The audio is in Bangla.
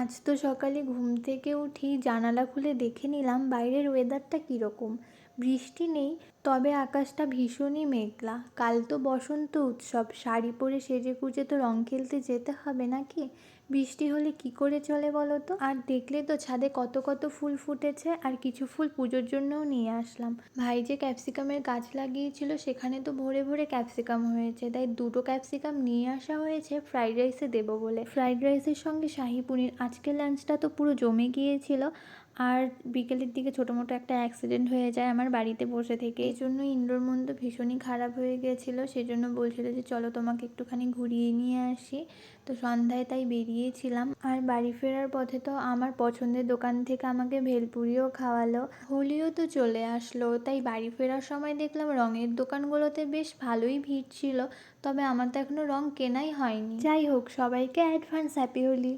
আজ তো সকালে ঘুম থেকে উঠি জানালা খুলে দেখে নিলাম বাইরের ওয়েদারটা কীরকম। বৃষ্টি নেই, তবে আকাশটা ভীষণই মেঘলা। কাল তো বসন্ত উৎসব, শাড়ি পরে সেজেগুজে তো রং খেলতে যেতে হবে নাকি? বৃষ্টি হলে কি করে চলে বলো তো। আর দেখলে তো ছাদে কত কত ফুল ফুটেছে, আর কিছু ফুল পুজোর জন্যও নিয়ে আসলাম। ভাই যে ক্যাপসিকামের গাছ লাগিয়েছিল সেখানে তো ভরে ভরে ক্যাপসিকাম হয়েছে, তাই দুটো ক্যাপসিকাম নিয়ে আসা হয়েছে ফ্রাইড রাইসে দেবো বলে। ফ্রাইড রাইসের সঙ্গে শাহি পনির। আজকের লাঞ্চটা তো পুরো জমে গিয়েছিল। আর বিকেলের দিকে ছোটো মোটো একটা অ্যাক্সিডেন্ট হয়ে যায় আমার বাড়িতে বসে থেকে, এই জন্য ইন্দ্রর মন তো ভীষণই খারাপ হয়ে গিয়েছিলো। সেজন্য বলছিল যে চলো তোমাকে একটুখানি ঘুরিয়ে নিয়ে আসি। তো সন্ধ্যায় তাই বেরিয়েছিলাম। আর বাড়ি ফেরার পথে তো আমার পছন্দের দোকান থেকে আমাকে ভেলপুরিও খাওয়ালো। হোলিও তো চলে আসলো, তাই বাড়ি ফেরার সময় দেখলাম রঙের দোকানগুলোতে বেশ ভালোই ভিড় ছিল। তবে আমার তো এখনও রঙ কেনাই হয়নি। যাই হোক, সবাইকে অ্যাডভান্স হ্যাপি হোলি।